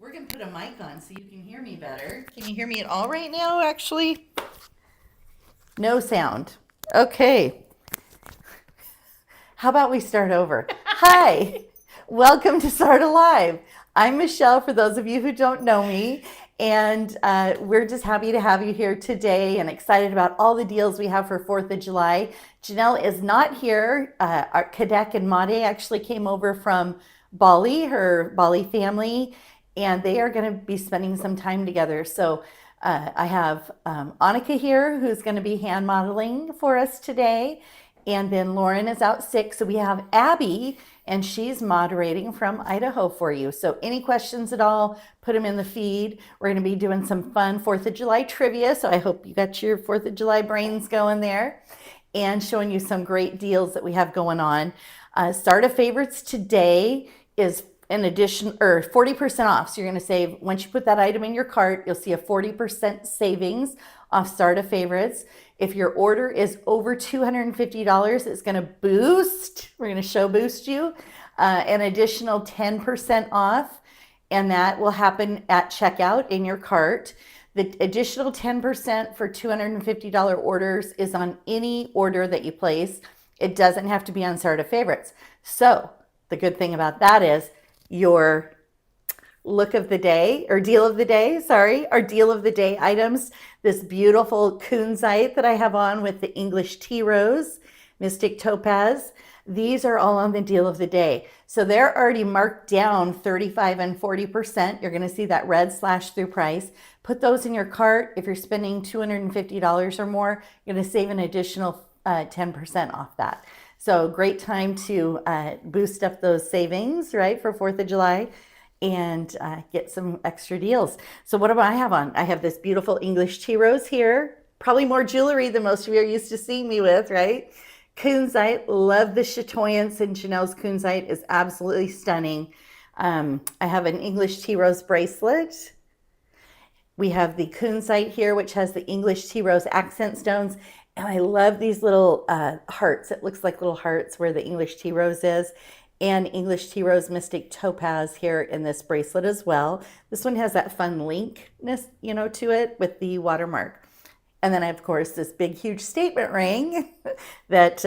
We're going to put a mic on so you can hear me better. Can you hear me at all right now, actually? No sound. Okay. How about we start over? Hi. Welcome to SARDA Live. I'm Michelle, for those of you who don't know me, and we're just happy to have you here today and excited about all the deals we have for 4th of July. Janyl is not here. Our Kadek and Made actually came over from Bali, her Bali family, and they are going to be spending some time together. So I have Annika here, who's going to be hand modeling for us today. And then Lauren is out sick. So we have Abby, and she's moderating from Idaho for you. So any questions at all, put them in the feed. We're going to be doing some fun 4th of July trivia. So I hope you got your 4th of July brains going there, and showing you some great deals that we have going on. SARDA favorites today is an addition, or 40% off. So you're going to save, once you put that item in your cart, you'll see a 40% savings off SARDA favorites. If your order is over $250, it's going to boost. We're going to show boost you an additional 10% off, and that will happen at checkout in your cart. The additional 10% for $250 orders is on any order that you place. It doesn't have to be on SARDA favorites. So the good thing about that is your look of the day, or deal of the day, sorry, our deal of the day items. This beautiful kunzite that I have on with the English tea rose, mystic topaz. These are all on the deal of the day. So they're already marked down 35 and 40%. You're going to see that red slash through price. Put those in your cart. If you're spending $250 or more, you're going to save an additional 10% off that. So great time to boost up those savings, right, for 4th of July, and get some extra deals. So what do I have on? I have this beautiful English tea rose here. Probably more jewelry than most of you are used to seeing me with, right? Kunzite, love the chatoyance, and Janelle's kunzite is absolutely stunning. I have an English tea rose bracelet. We have the kunzite here, which has the English tea rose accent stones. And I love these little hearts. It looks like little hearts where the English tea rose is. And English tea rose mystic topaz here in this bracelet as well. This one has that fun linkness, to it with the watermark. And then I have, of course, this big, huge statement ring that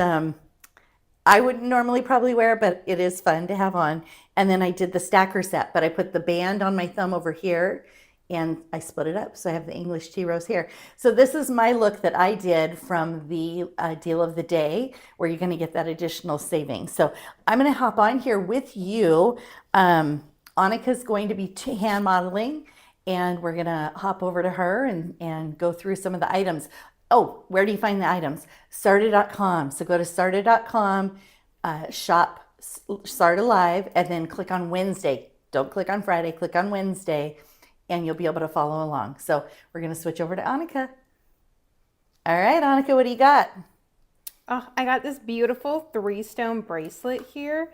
I wouldn't normally probably wear, but it is fun to have on. And then I did the stacker set, but I put the band on my thumb over here, and I split it up. So I have the English tea rose here. So this is my look that I did from the deal of the day, where you're going to get that additional savings. So I'm going to hop on here with you. Annika's going to be hand modeling, and we're going to hop over to her and go through some of the items. Oh, where do you find the items? SARDA.com. So go to SARDA.com, shop SARDA Live, and then click on Wednesday. Don't click on Friday, click on Wednesday, and you'll be able to follow along. So we're going to switch over to Annika. All right, Annika, what do you got? Oh, I got this beautiful 3-stone bracelet here.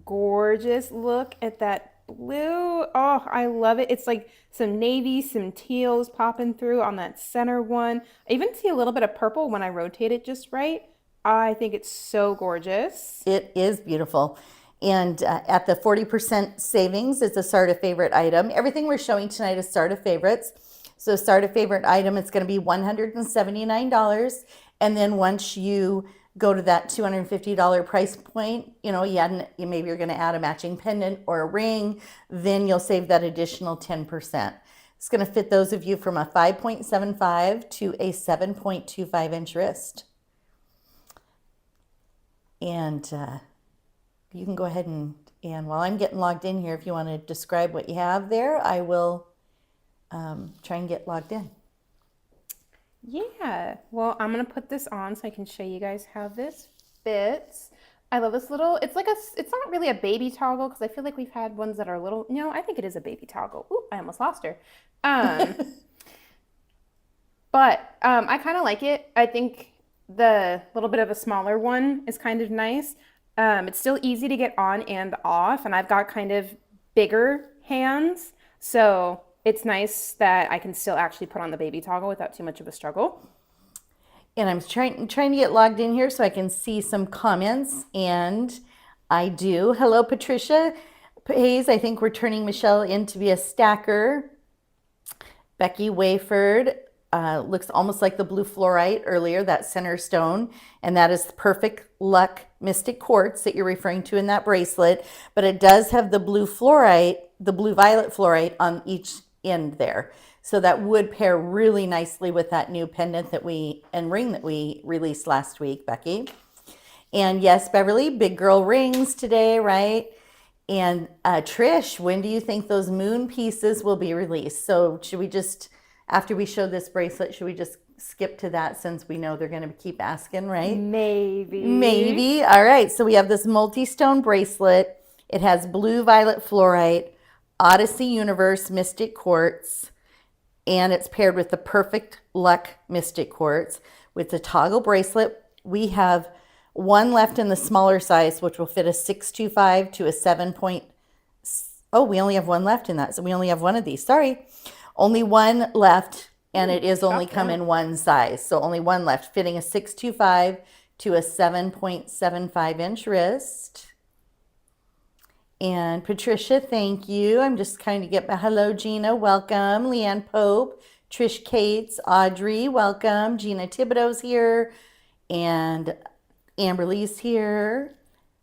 Gorgeous. Look at that blue. Oh, I love it. It's like some navy, some teals popping through on that center one. I even see a little bit of purple when I rotate it just right. I think it's so gorgeous. It is beautiful. And at the 40% savings, it's a SARDA favorite item. Everything we're showing tonight is SARDA favorites. So SARDA favorite item, it's going to be $179. And then once you go to that $250 price point, maybe you're going to add a matching pendant or a ring, then you'll save that additional 10%. It's going to fit those of you from a 5.75 to a 7.25 inch wrist. And you can go ahead and while I'm getting logged in here, if you want to describe what you have there, I will try and get logged in. Yeah, well, I'm gonna put this on so I can show you guys how this fits. I love this little, it's not really a baby toggle, because I feel like we've had ones that are little, no, I think it is a baby toggle. Ooh, I almost lost her. But I kind of like it. I think the little bit of a smaller one is kind of nice. It's still easy to get on and off, and I've got kind of bigger hands, so it's nice that I can still actually put on the baby toggle without too much of a struggle. And I'm trying to get logged in here so I can see some comments, and I do. Hello, Patricia. Hayes, I think we're turning Michelle in to be a stacker. Becky Wayford looks almost like the blue fluorite earlier, that center stone, and that is the Perfect Luck Mystic Quartz that you're referring to in that bracelet, but it does have the blue fluorite, the blue violet fluorite on each end there. So that would pair really nicely with that new pendant and ring that we released last week, Becky. And yes, Beverly, big girl rings today, right? And Trish, when do you think those moon pieces will be released? So should we just, after we show this bracelet, should we just skip to that since we know they're going to keep asking, right? Maybe. Maybe. All right. So we have this multi-stone bracelet. It has blue violet fluorite, Odyssey Universe Mystic Quartz, and it's paired with the Perfect Luck Mystic Quartz. With the toggle bracelet, we have one left in the smaller size, which will fit a 625 to a 7 point. Oh, we only have one left in that. So we only have one of these. Sorry. Only one left, and it is only come in one size. So only one left, fitting a 625 to a 7.75 inch wrist. And Patricia, thank you. I'm just kind of get hello, Gina, welcome. Leanne Pope, Trish Cates, Audrey, welcome. Gina Thibodeau's here, and Amberly's here.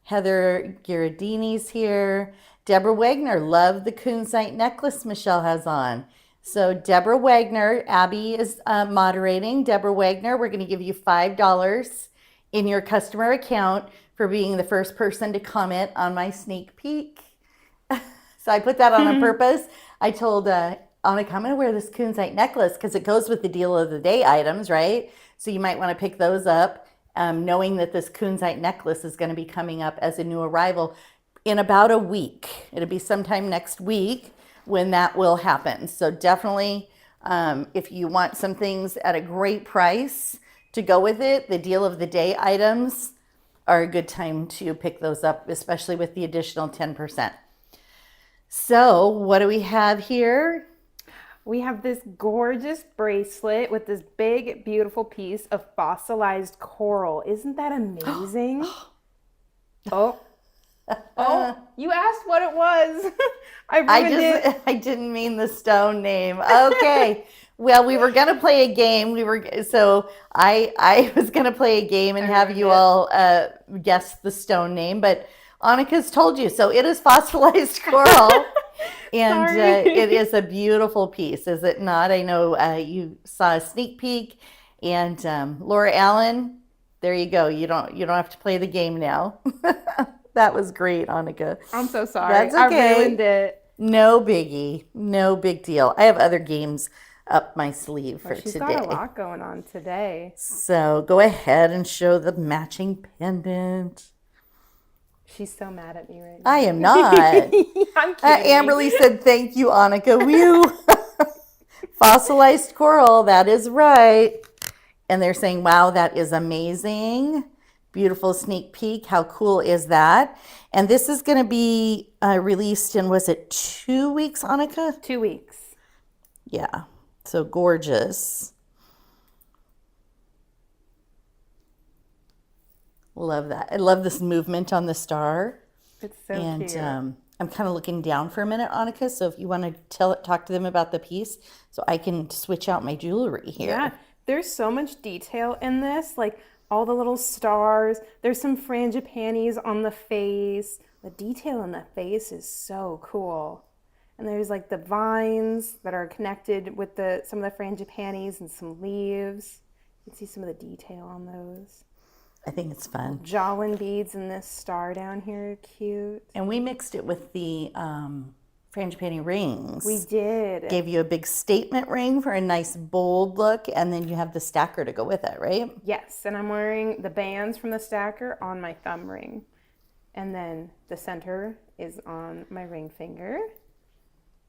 Heather Giardini's here. Deborah Wagner, love the kunzite necklace Michelle has on. So Deborah Wagner, Abby is moderating. Deborah Wagner, we're going to give you $5 in your customer account for being the first person to comment on my sneak peek. So I put that on purpose. I told Annika, I'm going to wear this kunzite necklace because it goes with the deal of the day items, right? So you might want to pick those up, knowing that this kunzite necklace is going to be coming up as a new arrival in about a week. It'll be sometime next week when that will happen. So definitely, if you want some things at a great price to go with it, the deal of the day items are a good time to pick those up, especially with the additional 10%. So what do we have here? We have this gorgeous bracelet with this big, beautiful piece of fossilized coral. Isn't that amazing? Oh, you asked what it was. I ruined it. I didn't mean the stone name. Okay. Well, we were going to play a game. I was going to play a game and have you all guess the stone name, but Annika's told you. So it is fossilized coral. And it is a beautiful piece, is it not? I know you saw a sneak peek. And Laura Allen, there you go. You don't have to play the game now. That was great, Annika. I'm so sorry. That's okay. I ruined it. No biggie. No big deal. I have other games up my sleeve for She's today. Got a lot going on today. So go ahead and show the matching pendant. She's so mad at me right now. I am not. I'm kidding. Amberly said, thank you, Annika. Whew. Fossilized coral, that is right. And they're saying, wow, that is amazing. Beautiful sneak peek. How cool is that? And this is going to be released in, was it 2 weeks, Annika? 2 weeks. Yeah. So gorgeous. Love that. I love this movement on the star. It's so cute. And I'm kind of looking down for a minute, Annika. So if you want to talk to them about the piece, so I can switch out my jewelry here. Yeah, there's so much detail in this, like all the little stars. There's some frangipanis on the face. The detail in the face is so cool. And there's like the vines that are connected with some of the frangipanis and some leaves. You can see some of the detail on those. I think it's fun. Jawin beads in this star down here are cute. And we mixed it with the frangipani rings. We did. Gave you a big statement ring for a nice bold look, and then you have the stacker to go with it, right? Yes, and I'm wearing the bands from the stacker on my thumb ring. And then the center is on my ring finger.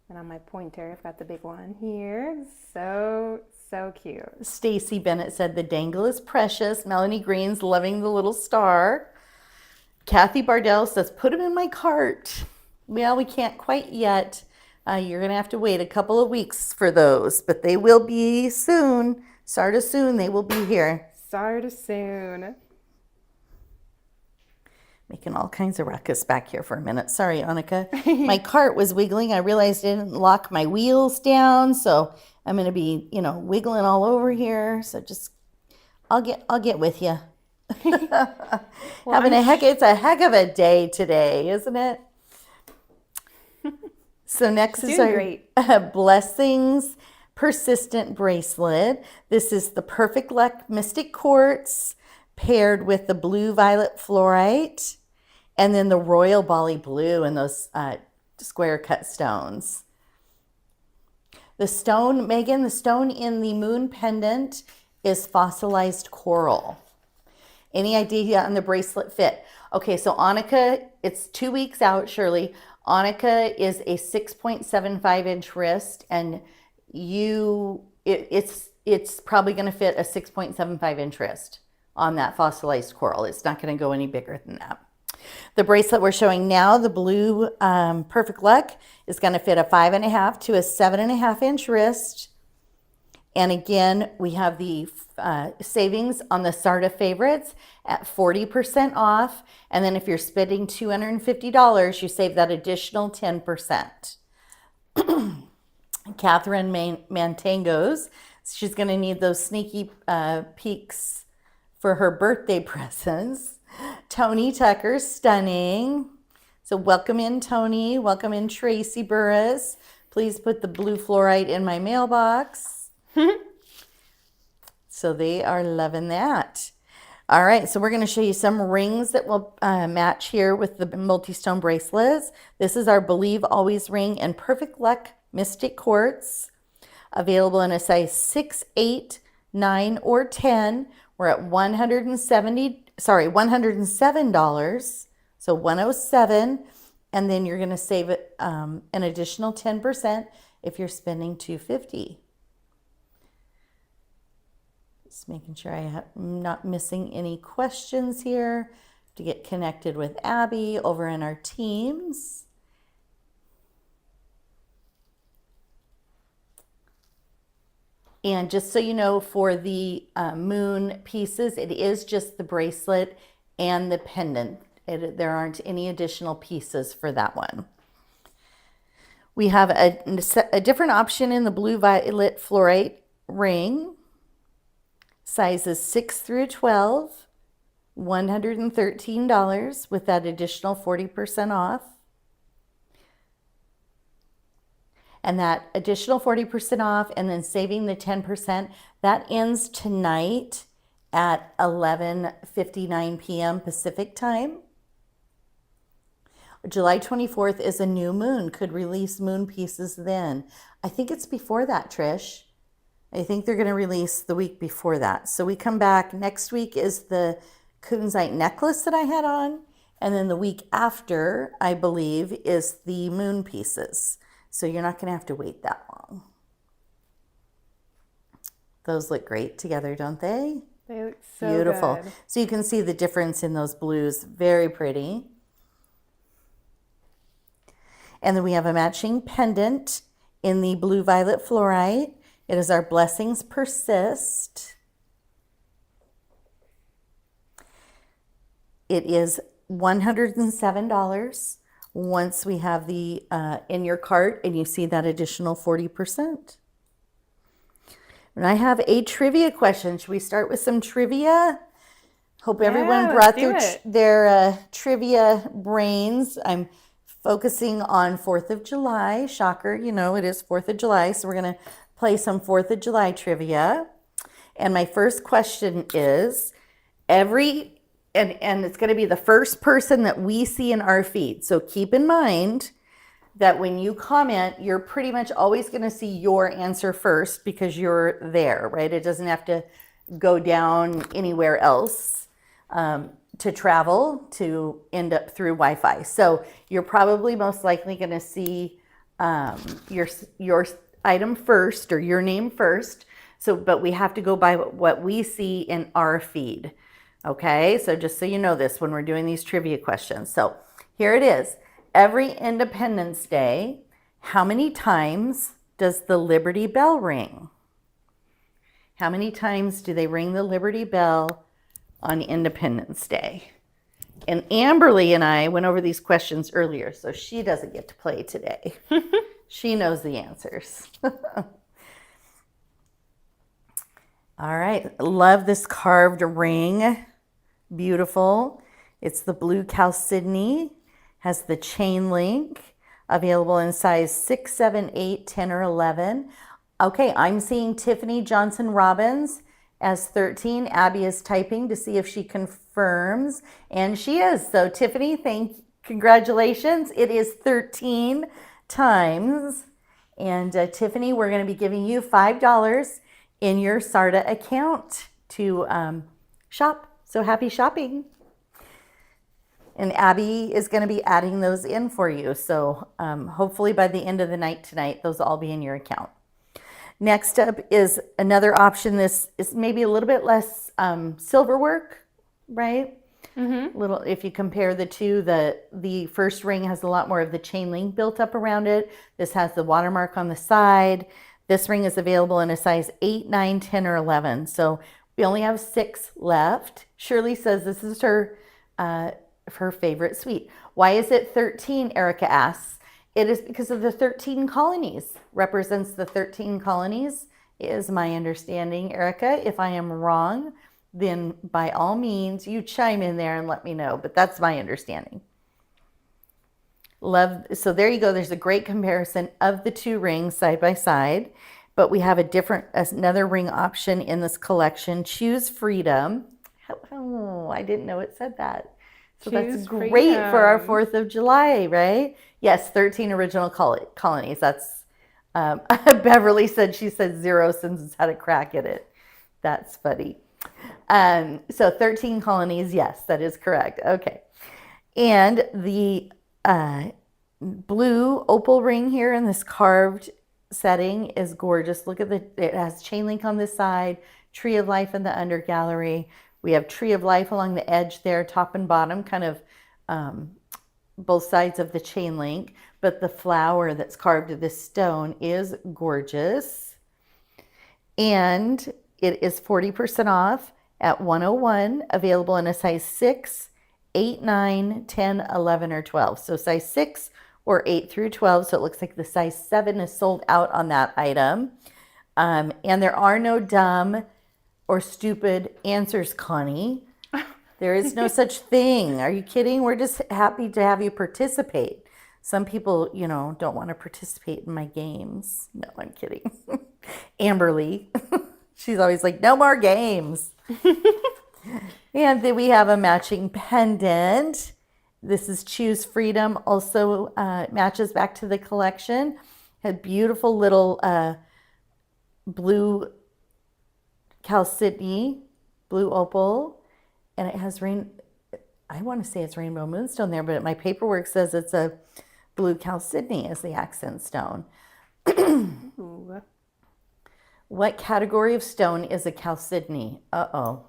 And on my pointer, I've got the big one here. So cute. Stacy Bennett said the dangle is precious. Melanie Green's loving the little star. Kathy Bardell says, put them in my cart. Well, we can't quite yet. You're going to have to wait a couple of weeks for those, but they will be soon. SARDA soon, they will be here. SARDA soon. Making all kinds of ruckus back here for a minute. Sorry, Annika. My cart was wiggling. I realized I didn't lock my wheels down, so I'm going to be, wiggling all over here. So just, I'll get with you. Well, It's a heck of a day today, isn't it? So next is doing our great. Blessings Persistent Bracelet. This is the Perfect Luck Mystic Quartz paired with the Blue Violet Fluorite and then the Royal Bali Blue and those square cut stones. The stone, Megan, the stone in the moon pendant is fossilized coral. Any idea on the bracelet fit? Okay, so Annika, it's 2 weeks out, Shirley. Annika is a 6.75-inch wrist, and it's probably going to fit a 6.75-inch wrist on that fossilized coral. It's not going to go any bigger than that. The bracelet we're showing now, the blue Perfect Luck, is going to fit a 5.5 to a 7.5-inch wrist. And again, we have the savings on the SARDA favorites at 40% off. And then if you're spending $250, you save that additional 10%. Catherine Mantangos, she's going to need those sneaky peeks for her birthday presents. Tony Tucker, stunning. So welcome in, Tony. Welcome in, Tracy Burris. Please put the blue fluorite in my mailbox. So they are loving that. All right, so we're going to show you some rings that will match here with the multi-stone bracelets. This is our Believe Always ring and Perfect Luck Mystic Quartz, available in a size 6, 8, 9, or 10. We're at $107, so 107, and then you're going to save it an additional 10% if you're spending $250. Just making sure I'm not missing any questions here to get connected with Abby over in our teams. And just so you know, for the moon pieces, it is just the bracelet and the pendant. There aren't any additional pieces for that one. We have a different option in the blue violet fluorite ring. Sizes 6 through 12, $113 with that additional 40% off. And that additional 40% off and then saving the 10%, that ends tonight at 11:59 p.m. Pacific time. July 24th is a new moon. Could release moon pieces then. I think it's before that, Trish. I think they're going to release the week before that. So we come back. Next week is the kunzite necklace that I had on. And then the week after, I believe, is the moon pieces. So you're not going to have to wait that long. Those look great together, don't they? They look so beautiful. good. So you can see the difference in those blues. Very pretty. And then we have a matching pendant in the blue violet fluorite. It is our Blessings Persist. It is $107 once we have the in your cart and you see that additional 40%. And I have a trivia question. Should we start with some trivia? Hope everyone brought their trivia brains. I'm focusing on 4th of July. Shocker, it is 4th of July, so we're going to play some 4th of July trivia. And my first question is, and it's going to be the first person that we see in our feed. So keep in mind that when you comment, you're pretty much always going to see your answer first because you're there, right? It doesn't have to go down anywhere else to travel to end up through Wi-Fi. So you're probably most likely going to see your item first or your name first. But we have to go by what we see in our feed. Okay, so just so you know this when we're doing these trivia questions. So here it is. Every Independence Day, how many times does the Liberty Bell ring? How many times do they ring the Liberty Bell on Independence Day? And Amberly and I went over these questions earlier, so she doesn't get to play today. She knows the answers. All right, love this carved ring. Beautiful. It's the blue chalcedony, has the chain link, available in size 6, 7, 8, 10, or 11. Okay, I'm seeing Tiffany Johnson Robbins as 13. Abby is typing to see if she confirms, and she is. So Tiffany, congratulations. It is 13 times. And Tiffany, we're going to be giving you $5 in your SARDA account to shop. So happy shopping. And Abby is going to be adding those in for you. So hopefully by the end of the night tonight, those will all be in your account. Next up is another option. This is maybe a little bit less silver work, right? Mm-hmm. Little, if you compare the two, the first ring has a lot more of the chain link built up around it. This has the watermark on the side. This ring is available in a size 8, 9, 10, or 11. So we only have 6 left. Shirley says this is her favorite suite. Why is it 13? Erica asks. It is because of the 13 colonies. Represents the 13 colonies, is my understanding. Erica, if I am wrong, then by all means, you chime in there and let me know. But that's my understanding. Love. So there you go. There's a great comparison of the 2 rings side by side. But we have another ring option in this collection. Choose freedom. Oh, I didn't know it said that. So that's great for our 4th of July, right? Yes, 13 original colonies. That's Beverly said she said 0 since it's had a crack at it. That's funny. So 13 colonies, yes, that is correct. Okay. And the blue opal ring here in this carved setting is gorgeous. Look at it has chain link on this side, tree of life in the under gallery. We have tree of life along the edge there, top and bottom, kind of both sides of the chain link. But the flower that's carved to this stone is gorgeous. And it is 40% off at 101, available in a size 6, 8, 9, 10, 11, or 12. So size 6 or 8 through 12. So it looks like the size 7 is sold out on that item. And there are no dumb or stupid answers, Connie. There is no such thing. Are you kidding? We're just happy to have you participate. Some people, don't want to participate in my games. No, I'm kidding. Amberly, she's always like, no more games. And then we have a matching pendant. This is Choose Freedom. Also matches back to the collection. Had beautiful little blue chalcedony, blue opal, and it has I want to say it's rainbow moonstone there, but my paperwork says it's a blue chalcedony as the accent stone. What category of stone is a chalcedony? Uh-oh.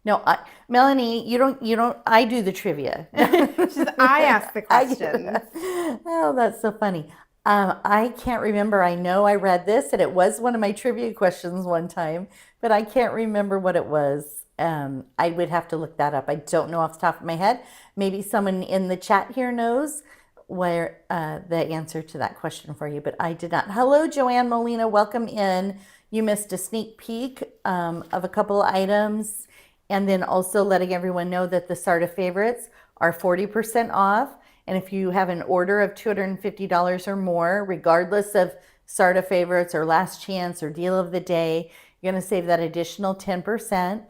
No, Melanie, you don't, I do the trivia. I ask the questions. Oh, that's so funny. I can't remember. I know I read this and it was one of my trivia questions one time, but I can't remember what it was. I would have to look that up. I don't know off the top of my head. Maybe someone in the chat here knows where the answer to that question for you, but I did not. Hello, Joanne Molina. Welcome in. You missed a sneak peek of a couple items, and then also letting everyone know that the SARDA favorites are 40% off. And if you have an order of $250 or more, regardless of SARDA favorites or last chance or deal of the day, you're going to save that additional 10%.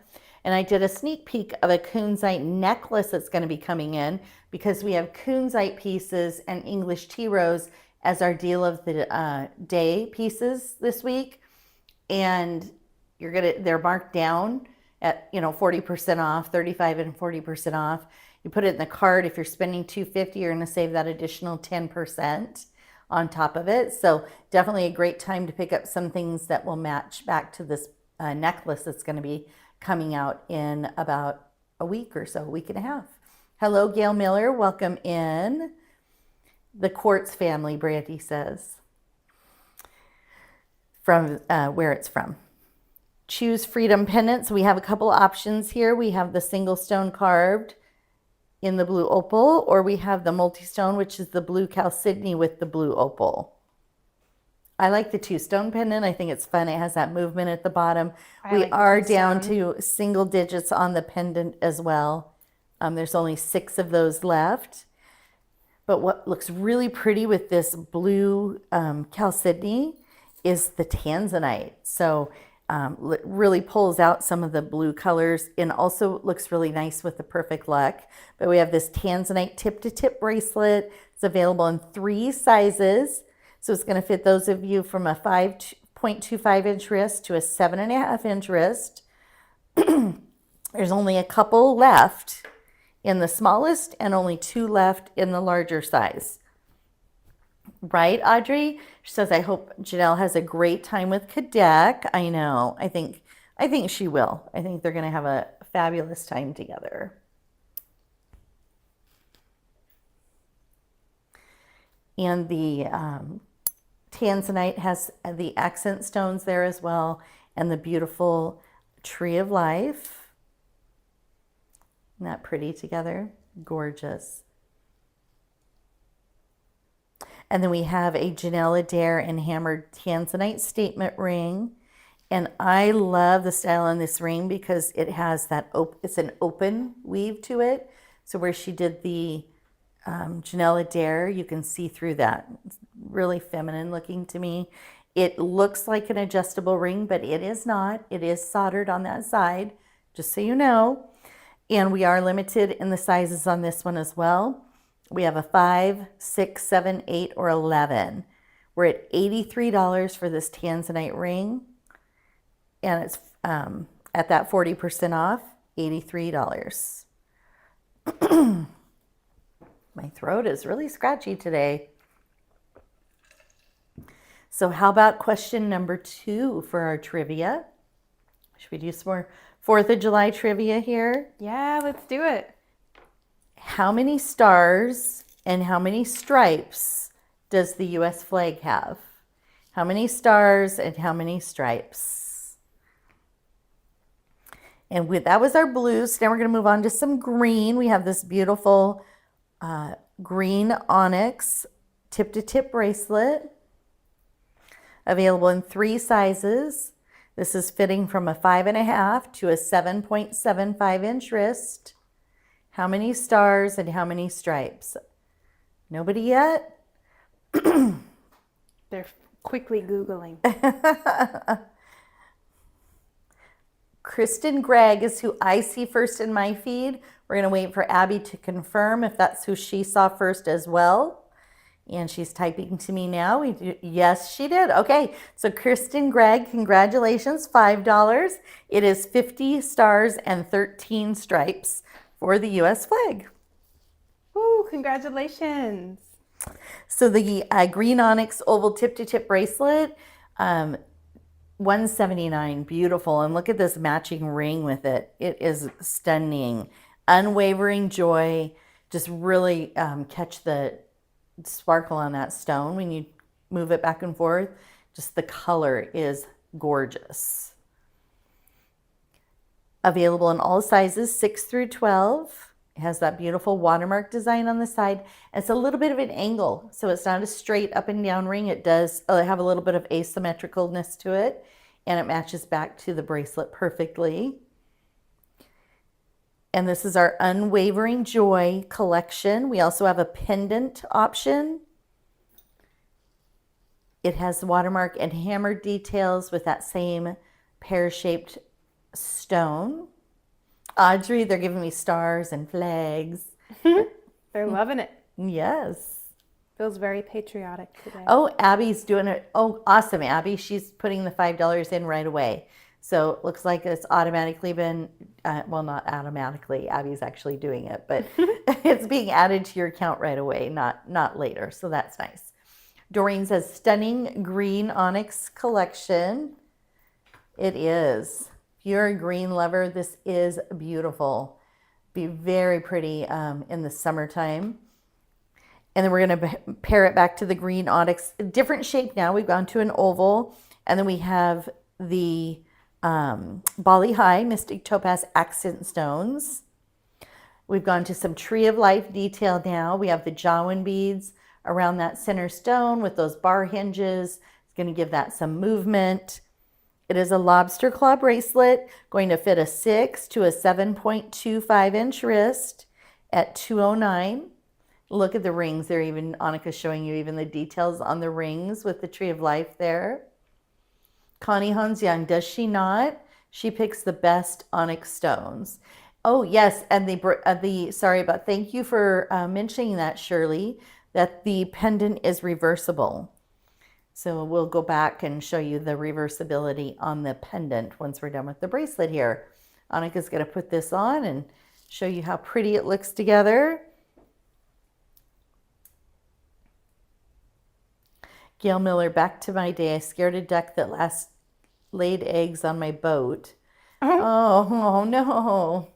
And I did a sneak peek of a kunzite necklace that's going to be coming in because we have kunzite pieces and English tea rose as our deal of the day pieces this week. And they're marked down at 40% off, 35 and 40% off. You put it in the cart. If you're spending $250, you're going to save that additional 10% on top of it. So definitely a great time to pick up some things that will match back to this necklace that's going to be coming out in about a week or so, a week and a half. Hello, Gail Miller. Welcome in. The Quartz family, Brandy says, from where it's from. Choose Freedom pendants. We have a couple options here. We have the single stone carved in the blue opal, or we have the multi-stone, which is the blue chalcedony with the blue opal. I like the 2-stone pendant. I think it's fun. It has that movement at the bottom. I We like the are down 2-stone. to single digits on the pendant as well. There's only 6 of those left. But what looks really pretty with this blue chalcedony is the Tanzanite. So it really pulls out some of the blue colors and also looks really nice with the Perfect Luck. But we have this Tanzanite tip-to-tip bracelet. It's available in 3 sizes. So it's going to fit those of you from a 5.25 inch wrist to a 7.5 inch wrist. There's only a couple left in the smallest and only 2 left in the larger size. Right, Audrey? She says, I hope Janyl has a great time with Cadet. I know. I think she will. I think they're going to have a fabulous time together. And the Tanzanite has the accent stones there as well, and the beautiful tree of life. Isn't that pretty together? Gorgeous. And then we have a Janyl Adair and hammered Tanzanite statement ring. And I love the style on this ring because it has that, it's an open weave to it. So where she did the Janyl Adair, you can see through that. It's really feminine looking to me. It looks like an adjustable ring, but it is not. It is soldered on that side, just so you know. And we are limited in the sizes on this one as well. We have a 5, 6, 7, 8, or 11. We're at $83 for this Tanzanite ring. And it's at that 40% off, $83. My throat is really scratchy today. So how about question number 2 for our trivia? Should we do some more 4th of July trivia here? Yeah, let's do it. How many stars and how many stripes does the U.S. flag have? How many stars and how many stripes? And that was our blues. Now we're going to move on to some green. We have this beautiful green onyx tip-to-tip bracelet available in 3 sizes. This is fitting from a 5.5 to a 7.75 inch wrist. How many stars and how many stripes? Nobody yet? They're quickly Googling. Kristen Gregg is who I see first in my feed. We're going to wait for Abby to confirm if that's who she saw first as well. And she's typing to me now. Yes, she did. Okay, so Kristen Gregg, congratulations, $5. It is 50 stars and 13 stripes for the U.S. flag. Woo, congratulations. So the green onyx oval tip-to-tip bracelet, $179, beautiful. And look at this matching ring with it. It is stunning. Unwavering joy. Just really catch the sparkle on that stone when you move it back and forth. Just the color is gorgeous. Available in all sizes, 6 through 12. It has that beautiful watermark design on the side. It's a little bit of an angle, so it's not a straight up and down ring. It does have a little bit of asymmetricalness to it, and it matches back to the bracelet perfectly. And this is our Unwavering Joy collection. We also have a pendant option. It has watermark and hammered details with that same pear-shaped stone. Audrey, they're giving me stars and flags. They're loving it. Yes. Feels very patriotic today. Oh, Abby's doing it. Oh, awesome, Abby. She's putting the $5 in right away. So it looks like it's automatically been, well, not automatically. Abby's actually doing it, but it's being added to your account right away, not later. So that's nice. Doreen says, stunning green onyx collection. It is. If you're a green lover, this is beautiful. Be very pretty in the summertime. And then we're going to pair it back to the green onyx. Different shape now. We've gone to an oval. And then we have the Bali High Mystic Topaz accent stones. We've gone to some Tree of Life detail now. We have the Janyl beads around that center stone with those bar hinges. It's going to give that some movement. It is a lobster claw bracelet, going to fit a 6 to a 7.25 inch wrist at $209. Look at the rings. They're even, Annika's showing you even the details on the rings with the Tree of Life there. Connie Hansyoung, does she not? She picks the best onyx stones. Oh, yes, and thank you for mentioning that, Shirley, that the pendant is reversible. So we'll go back and show you the reversibility on the pendant once we're done with the bracelet here. Annika's going to put this on and show you how pretty it looks together. Gail Miller, back to my day. I scared a duck that last laid eggs on my boat. Oh no.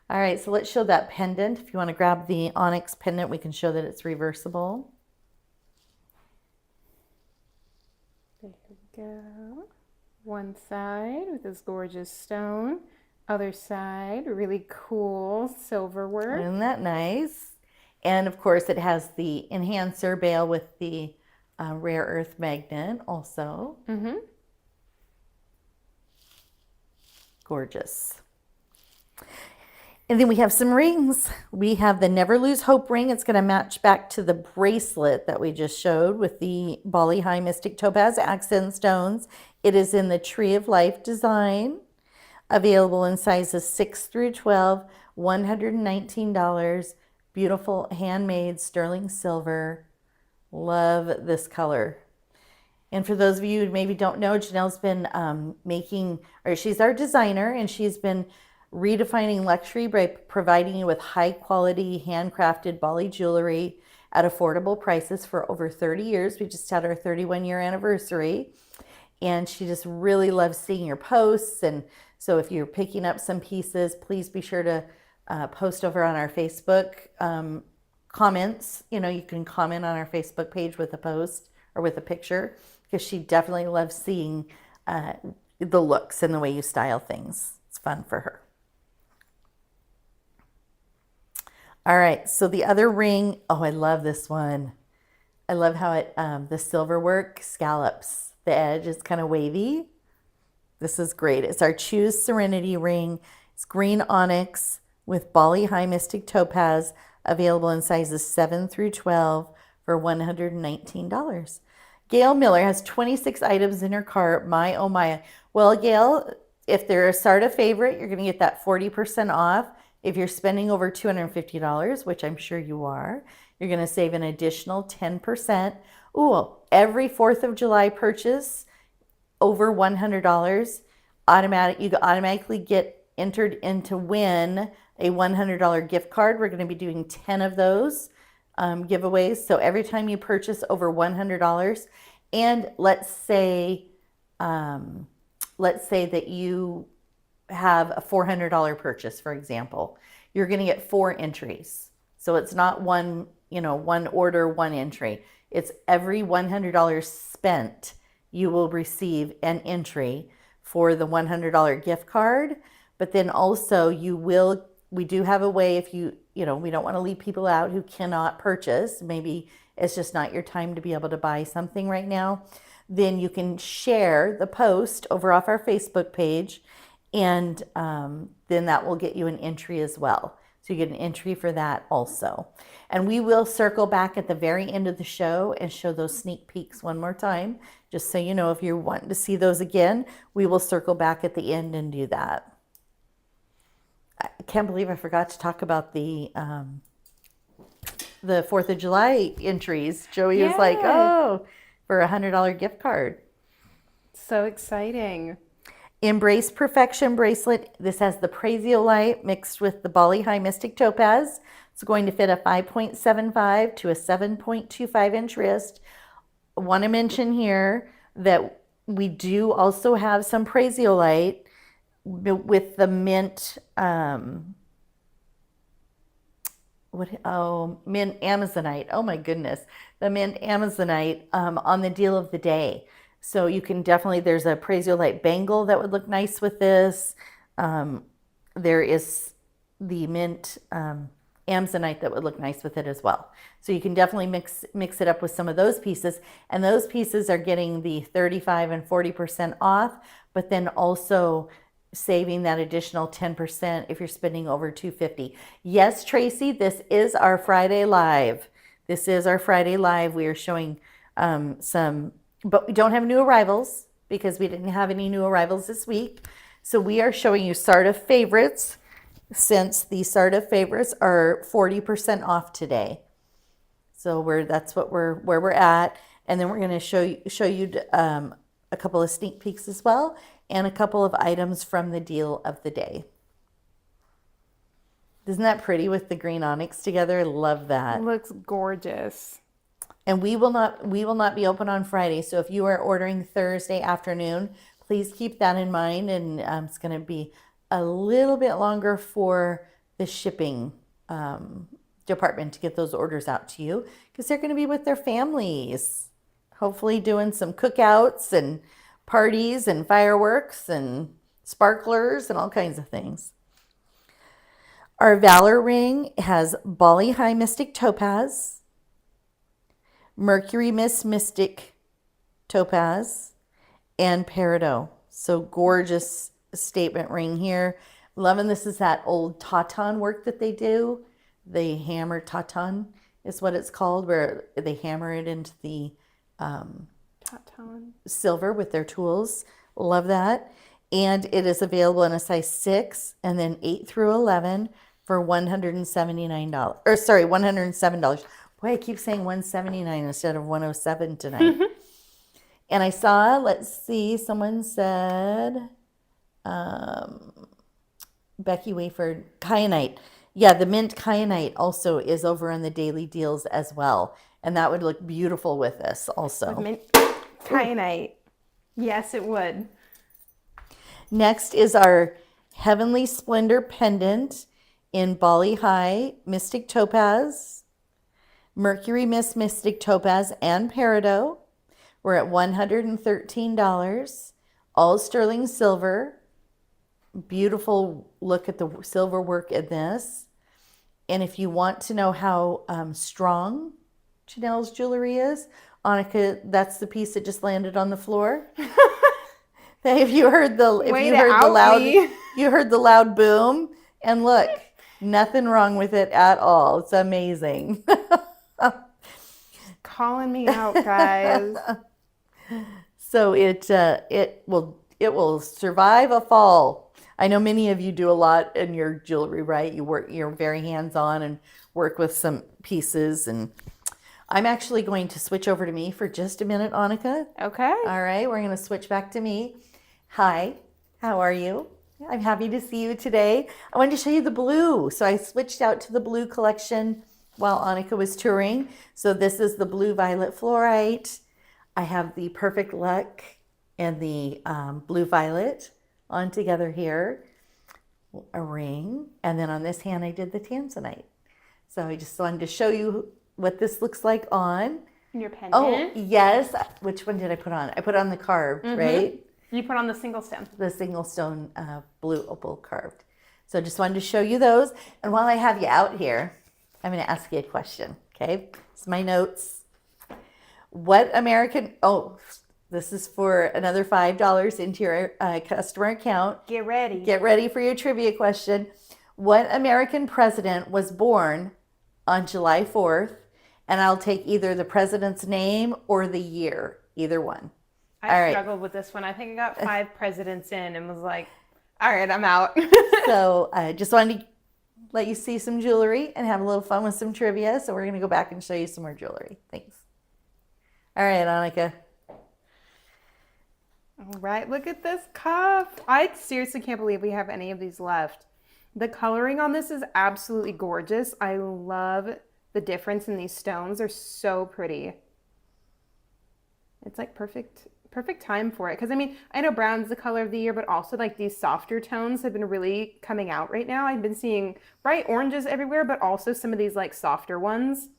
All right, so let's show that pendant. If you want to grab the onyx pendant, we can show that it's reversible. There we go. One side with this gorgeous stone. Other side, really cool silver work. Isn't that nice? And of course, it has the enhancer bail with the rare earth magnet also. Gorgeous. And then we have some rings. We have the Never Lose Hope ring. It's going to match back to the bracelet that we just showed with the Bali High Mystic Topaz accent stones. It is in the Tree of Life design, available in sizes 6 through 12, $119. Beautiful handmade sterling silver. Love this color. And for those of you who maybe don't know, Janelle's been she's our designer, and she's been redefining luxury by providing you with high quality handcrafted Bali jewelry at affordable prices for over 30 years. We just had our 31-year anniversary, and she just really loves seeing your posts. And so if you're picking up some pieces, please be sure to post over on our Facebook comments. You know, you can comment on our Facebook page with a post or with a picture, because she definitely loves seeing the looks and the way you style things. It's fun for her. All right, so the other ring, oh, I love this one. I love how it the silver work scallops. The edge is kind of wavy. This is great. It's our Choose Serenity ring. It's green onyx with Bali High Mystic Topaz, available in sizes 7 through 12 for $119. Gail Miller has 26 items in her cart. My, oh my. Well, Gail, if they're a SARDA favorite, you're going to get that 40% off. If you're spending over $250, which I'm sure you are, you're going to save an additional 10%. Ooh, every 4th of July purchase over $100, you automatically get entered into win a $100 gift card. We're going to be doing 10 of those giveaways. So every time you purchase over $100, and let's say that you have a $400 purchase, for example, you're going to get 4 entries. So it's not one order, one entry. It's every $100 spent, you will receive an entry for the $100 gift card. But then also we do have a way, if we don't want to leave people out who cannot purchase, maybe it's just not your time to be able to buy something right now, then you can share the post over off our Facebook page, and then that will get you an entry as well. So you get an entry for that also. And we will circle back at the very end of the show and show those sneak peeks one more time. Just so you know, if you're wanting to see those again, we will circle back at the end and do that. I can't believe I forgot to talk about the 4th of July entries. Joey was like, oh, for a $100 gift card. So exciting. Embrace Perfection bracelet. This has the Patriotic mixed with the Bali High Mystic Topaz. It's going to fit a 5.75 to a 7.25 inch wrist. I want to mention here that we do also have some Patriotic with the mint, mint Amazonite. Oh my goodness, the mint Amazonite on the deal of the day. So you can definitely, there's a Patriotic bangle that would look nice with this. There is mint Tanzanite that would look nice with it as well. So you can definitely mix it up with some of those pieces. And those pieces are getting the 35 and 40% off, but then also saving that additional 10% if you're spending over $250. Yes, Tracy, this is our Friday live. This is our Friday live. We are showing some, but we don't have new arrivals because we didn't have any new arrivals this week. So we are showing you SARDA favorites, since the SARDA favorites are 40% off today. So that's where we're at. And then we're going to show you a couple of sneak peeks as well, and a couple of items from the deal of the day. Isn't that pretty with the green onyx together? I love that. It looks gorgeous. And we will not be open on Friday. So if you are ordering Thursday afternoon, please keep that in mind. And it's going to be a little bit longer for the shipping department to get those orders out to you, because they're going to be with their families, hopefully doing some cookouts and parties and fireworks and sparklers and all kinds of things. Our Valor ring has Bali High Mystic Topaz, Mercury Miss Mystic Topaz, and Peridot. So gorgeous statement ring here. Loving this is that old taton work that they do. They hammer taton is what it's called, where they hammer it into the silver with their tools. Love that. And it is available in a size 6 and then 8 through 11 for $179. Or sorry, $107. Boy, I keep saying 179 instead of 107 tonight. And I saw, let's see, someone said Becky Wayford, kyanite. Yeah, the mint kyanite also is over in the daily deals as well. And that would look beautiful with this also. With mint kyanite. Yes, it would. Next is our Heavenly Splendor pendant in Bali High Mystic Topaz, Mercury Miss Mystic Topaz, and Peridot. We're at $113. All sterling silver. Beautiful look at the silver work in this. And if you want to know how strong Janyl's jewelry is, Annika, that's the piece that just landed on the floor. If you heard the loud boom, and look, nothing wrong with it at all. It's amazing. Calling me out, guys. So it will survive a fall. I know many of you do a lot in your jewelry, right? You're very hands-on and work with some pieces. And I'm actually going to switch over to me for just a minute, Annika. Okay. All right, we're going to switch back to me. Hi, how are you? I'm happy to see you today. I wanted to show you the blue. So I switched out to the blue collection while Annika was touring. So this is the blue violet fluorite. I have the Perfect Luck and the blue violet on together here, a ring, and then on this hand I did the Tanzanite. So I just wanted to show you what this looks like on. Your pendant? Oh, yes. Which one did I put on? I put on the carved, right? You put on the single stone. The single stone blue opal carved. So just wanted to show you those. And while I have you out here, I'm going to ask you a question, okay? It's my notes. This is for another $5 into your customer account. Get ready. Get ready for your trivia question. What American president was born on July 4th? And I'll take either the president's name or the year, either one. I struggled with this one. I think I got 5 presidents in and was like, all right, I'm out. So I just wanted to let you see some jewelry and have a little fun with some trivia. So we're going to go back and show you some more jewelry. Thanks. All right, Annika. All right, look at this cuff. I seriously can't believe we have any of these left. The coloring on this is absolutely gorgeous. I love the difference in these stones. They're so pretty. It's like perfect time for it. Because I mean, I know brown's the color of the year, but also like these softer tones have been really coming out right now. I've been seeing bright oranges everywhere, but also some of these like softer ones.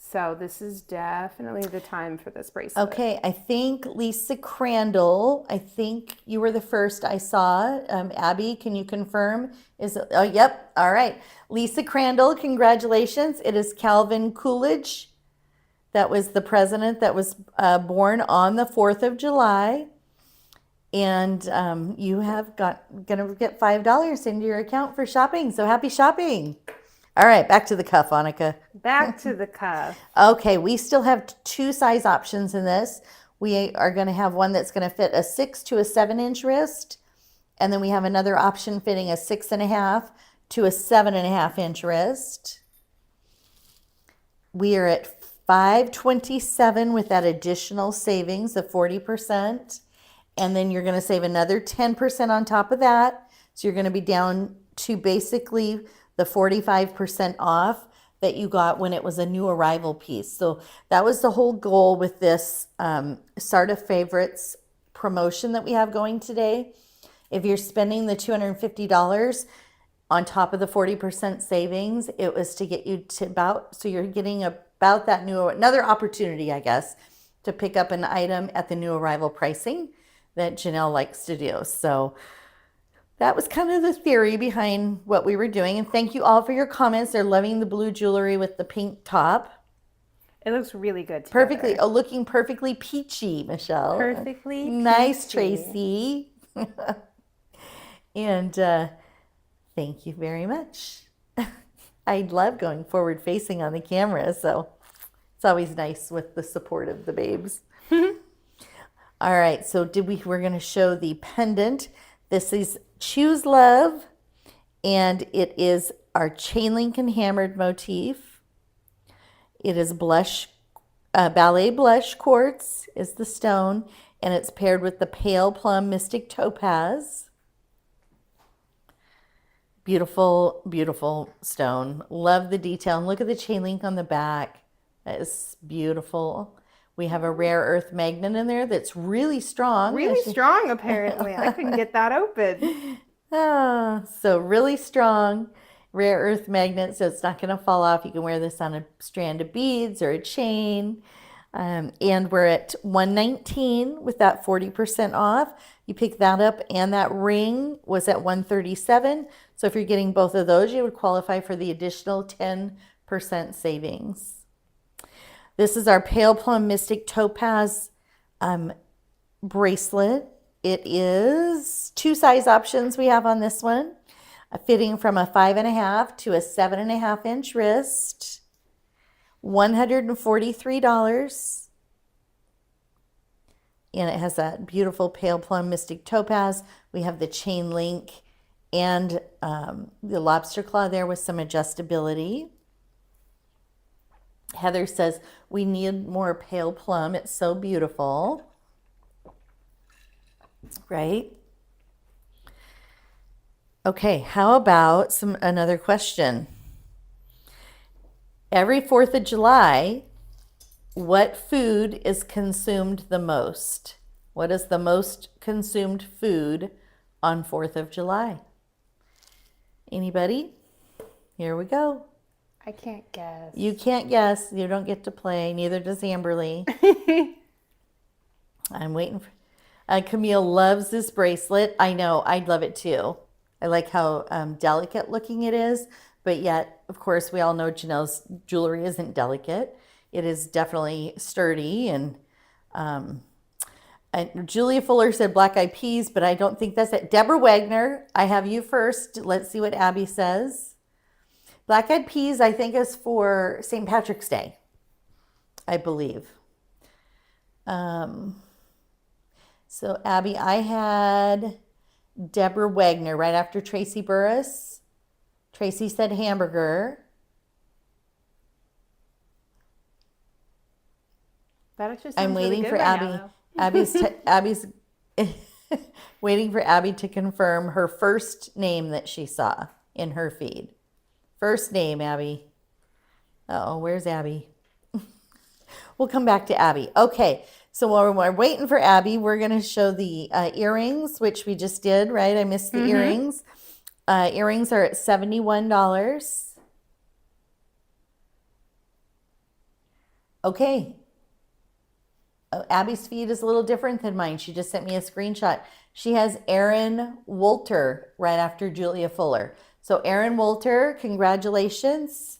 So this is definitely the time for this bracelet. Okay, I think Lisa Crandall, I think you were the first I saw. Abby, can you confirm? Oh, yep. All right. Lisa Crandall, congratulations. It is Calvin Coolidge. That was the president that was born on the 4th of July. And you have gonna get $5 into your account for shopping. So happy shopping. All right, back to the cuff, Annika. Back to the cuff. Okay, we still have 2 size options in this. We are going to have one that's going to fit a 6 to a 7-inch wrist. And then we have another option fitting a 6.5 to a 7.5-inch wrist. We are at $527 with that additional savings of 40%. And then you're going to save another 10% on top of that. So you're going to be down to basically the 45% off that you got when it was a new arrival piece. So that was the whole goal with this SARDA Favorites promotion that we have going today. If you're spending the $250 on top of the 40% savings, it was to get you to so you're getting about that another opportunity, I guess, to pick up an item at the new arrival pricing that Janyl likes to do. So that was kind of the theory behind what we were doing. And thank you all for your comments. They're loving the blue jewelry with the pink top. It looks really good together. Looking perfectly peachy, Michelle. Perfectly peachy. Nice, Tracy. And thank you very much. I love going forward facing on the camera, so it's always nice with the support of the babes. All right, so we're going to show the pendant. This is Choose Love, and it is our chain link and hammered motif. It is ballet blush quartz is the stone, and it's paired with the pale plum mystic topaz. Beautiful, beautiful stone. Love the detail. And look at the chain link on the back. That is beautiful. We have a rare earth magnet in there that's really strong. Really strong, apparently. I couldn't get that open. So really strong rare earth magnet, so it's not going to fall off. You can wear this on a strand of beads or a chain. And we're at $119 with that 40% off. You pick that up, and that ring was at $137. So if you're getting both of those, you would qualify for the additional 10% savings. This is our pale plum mystic topaz bracelet. It is 2 size options we have on this one, fitting from a 5.5 to a 7.5-inch wrist. $143. And it has that beautiful pale plum mystic topaz. We have the chain link and the lobster claw there with some adjustability. Heather says, we need more pale plum. It's so beautiful. Right? Okay, how about another question? Every 4th of July, what food is consumed the most? What is the most consumed food on 4th of July? Anybody? Here we go. I can't guess. You can't guess. You don't get to play. Neither does Amberly. I'm waiting for... Camille loves this bracelet. I know. I'd love it too. I like how delicate looking it is. But yet, of course, we all know Janelle's jewelry isn't delicate. It is definitely sturdy. And Julia Fuller said black eyed peas, but I don't think that's it. Deborah Wagner, I have you first. Let's see what Abby says. Black eyed peas, I think, is for St. Patrick's Day, I believe. So, Abby, I had Deborah Wagner right after Tracy Burris. Tracy said hamburger. That actually sounds I'm waiting really for good right Abby. now. Abby's waiting for Abby to confirm her first name that she saw in her feed. First name, Abby. Uh-oh, where's Abby? We'll come back to Abby. Okay, so while we're waiting for Abby, we're going to show the earrings, which we just did, right? I missed the earrings. Earrings are at $71. Okay. Abby's feed is a little different than mine. She just sent me a screenshot. She has Erin Wolter right after Julia Fuller. So Erin Wolter, congratulations.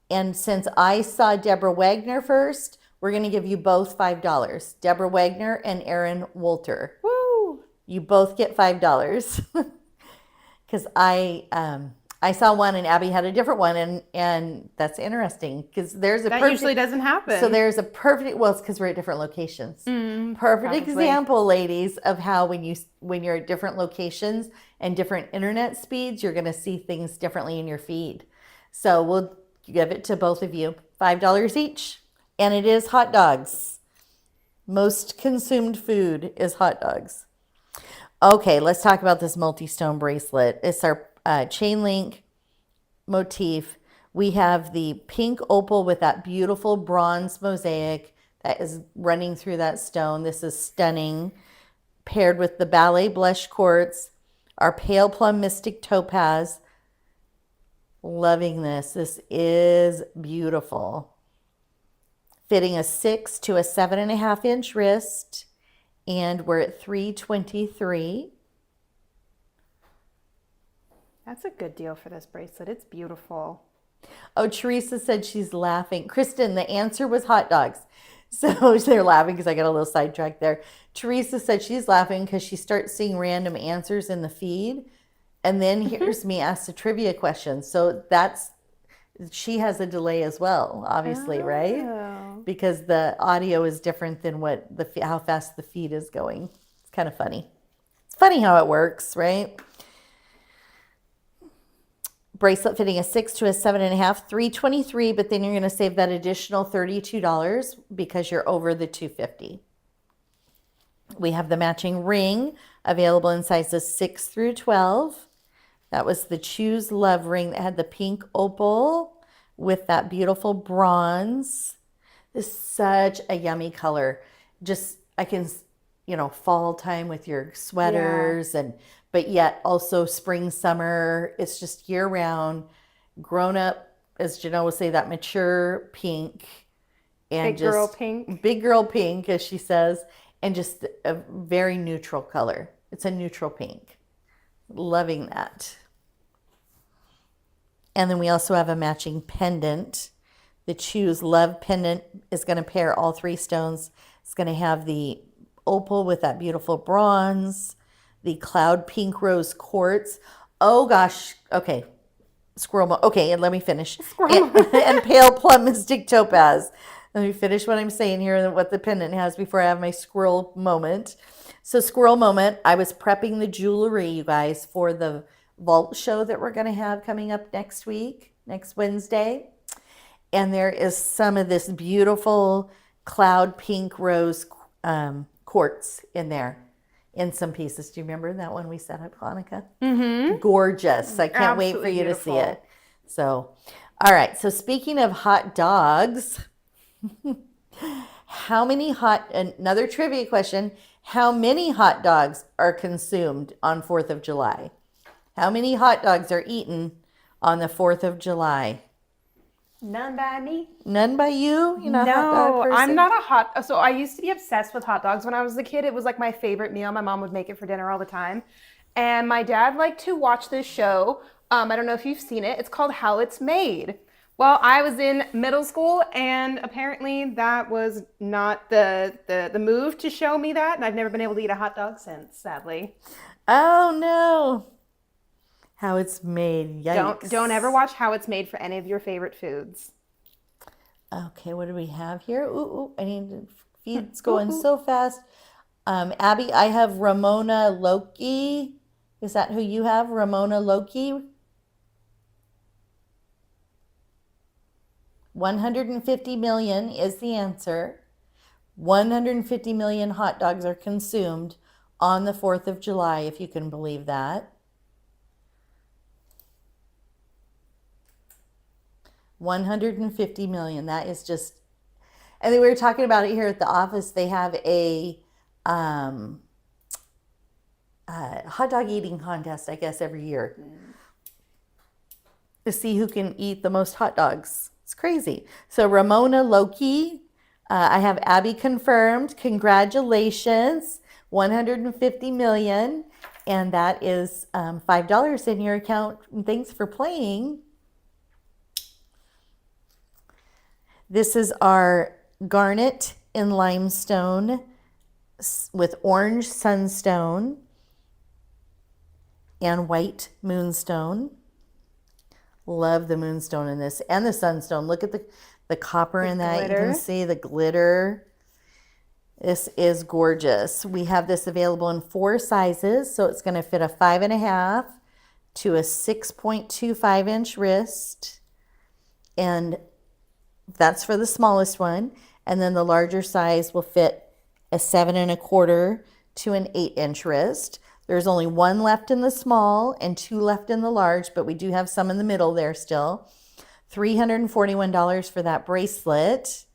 And since I saw Deborah Wagner first, we're going to give you both $5. Deborah Wagner and Erin Wolter. Woo! You both get $5. Because I saw one and Abby had a different one, and that's interesting because there's a That perfect, usually doesn't happen. so there's a perfect, well, it's because we're at different locations. Perfect probably. example, ladies, of how when you're at different locations and different internet speeds, you're going to see things differently in your feed. So we'll give it to both of you, $5 each, and it is hot dogs. Most consumed food is hot dogs. Okay, let's talk about this multi-stone bracelet. It's our chain link motif. We have the pink opal with that beautiful bronze mosaic that is running through that stone. This is stunning. Paired with the ballet blush quartz, our pale plum mystic topaz. Loving this. This is beautiful. Fitting a 6 to a 7.5 inch wrist. And we're at $323. That's a good deal for this bracelet. It's beautiful. Oh, Teresa said she's laughing. Kristen, the answer was hot dogs. So they're laughing because I got a little sidetracked there. Teresa said she's laughing because she starts seeing random answers in the feed and then hears me ask the trivia question. So she has a delay as well, obviously, right? Because the audio is different than how fast the feed is going. It's kind of funny. It's funny how it works, right? Bracelet fitting a 6 to a 7.5, $323, but then you're going to save that additional $32 because you're over the $250. We have the matching ring available in sizes 6 through 12. That was the Choose Love ring that had the pink opal with that beautiful bronze. This is such a yummy color. Just, I can, fall time with your sweaters but yet also spring, summer. It's just year round, grown up, as Janyl would say, that mature pink. And big girl pink. Big girl pink, as she says, and just a very neutral color. It's a neutral pink. Loving that. And then we also have a matching pendant. The Choose Love pendant is going to pair all three stones. It's going to have the opal with that beautiful bronze, the cloud pink rose quartz. Oh gosh. Okay. Okay, and let me finish. And pale plum mystic topaz. Let me finish what I'm saying here and what the pendant has before I have my squirrel moment. So squirrel moment, I was prepping the jewelry, you guys, for the vault show that we're going to have coming up next Wednesday. And there is some of this beautiful cloud pink rose quartz in there in some pieces. Do you remember that one we set up, Hanukkah? Mm-hmm. Gorgeous. I can't wait for you to see it. So, all right. So speaking of hot dogs, another trivia question, how many hot dogs are consumed on 4th of July? How many hot dogs are eaten on the 4th of July? None by me. None by you? You're not No, a hot dog person? I'm not so I used to be obsessed with hot dogs when I was a kid. It was like my favorite meal. My mom would make it for dinner all the time. And my dad liked to watch this show. I don't know if you've seen it. It's called How It's Made. Well, I was in middle school, and apparently that was not the move to show me that, and I've never been able to eat a hot dog since, sadly. Oh, no. How It's Made. Yikes. Don't ever watch How It's Made for any of your favorite foods. Okay, what do we have here? Ooh, I need to feed's going so fast. Abby, I have Ramona Loki. Is that who you have? Ramona Loki? 150 million is the answer. 150 million hot dogs are consumed on the 4th of July, if you can believe that. 150 million. That is just, and then we were talking about it here at the office. They have a hot dog eating contest, I guess, every year to see who can eat the most hot dogs. It's crazy. So Ramona Loki I have Abby confirmed. Congratulations, 150 million. And that is $5 in your account. Thanks for playing. This is our garnet in limestone with orange sunstone and white moonstone. Love the moonstone in this and the sunstone. Look at the copper in that. Glitter. You can see the glitter. This is gorgeous. We have this available in 4 sizes. So it's going to fit a 5.5 to a 6.25 inch wrist. And that's for the smallest one. And then the larger size will fit a 7.25 to an 8 inch wrist. There's only 1 left in the small and 2 left in the large, but we do have some in the middle there still. $341 for that bracelet.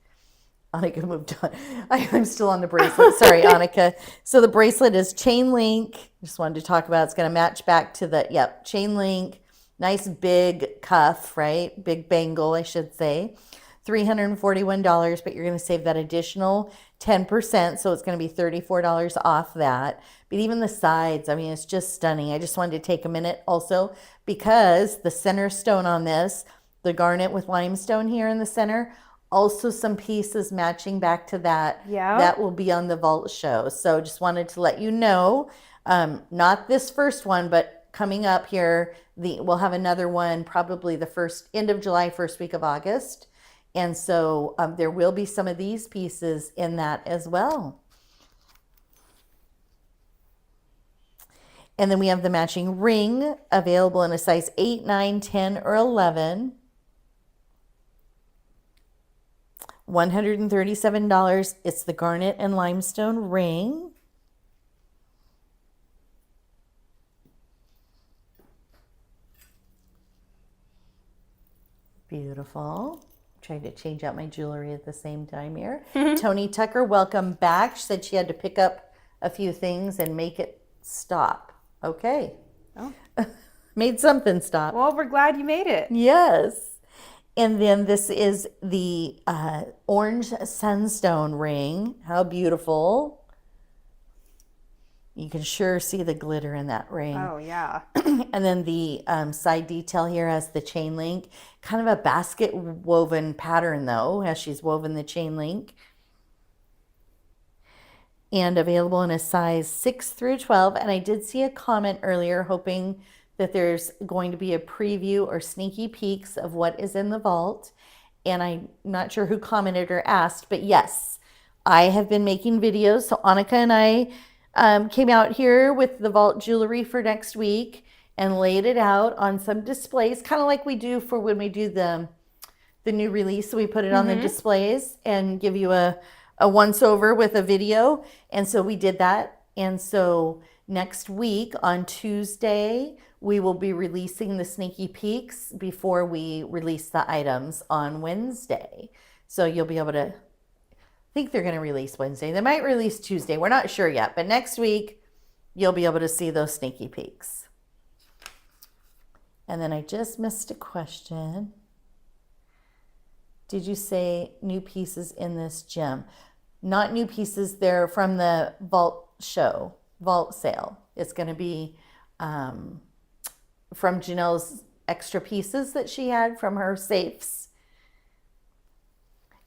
Annika moved on. I'm still on the bracelet. Sorry, Annika. So the bracelet is chain link. Just wanted to talk about it. It's going to match back to the, chain link. Nice big cuff, right? Big bangle, I should say. $341, but you're going to save that additional 10%. So it's going to be $34 off that. But even the sides, I mean, it's just stunning. I just wanted to take a minute also because the center stone on this, the garnet with limestone here in the center, also some pieces matching back to that. Yeah. That will be on the vault show. So just wanted to let you know, not this first one, but coming up here, we'll have another one probably the end of July, first week of August. And so there will be some of these pieces in that as well. And then we have the matching ring available in a size 8, 9, 10, or 11. $137. It's the garnet and limestone ring. Beautiful. Trying to change out my jewelry at the same time here. Tony Tucker, welcome back. She said she had to pick up a few things and make it stop. Okay. Oh. Made something stop. Well, we're glad you made it. Yes. And then this is the orange sunstone ring. How beautiful. You can sure see the glitter in that ring. Oh, yeah. And then the side detail here has the chain link. Kind of a basket woven pattern though, as she's woven the chain link. And available in a size 6 through 12. And I did see a comment earlier hoping that there's going to be a preview or sneaky peeks of what is in the vault. And I'm not sure who commented or asked, but yes, I have been making videos. So Annika and I came out here with the vault jewelry for next week and laid it out on some displays, kind of like we do for when we do the new release. So we put it on the displays and give you a once over with a video. And so we did that. And so next week on Tuesday, we will be releasing the sneaky peeks before we release the items on Wednesday. So you'll be able to, I think they're going to release Wednesday. They might release Tuesday. We're not sure yet, but next week you'll be able to see those sneaky peeks. And then I just missed a question. Did you say new pieces in this gem? Not new pieces. They're from the vault show, vault sale. It's going to be from Janyl's extra pieces that she had from her safes.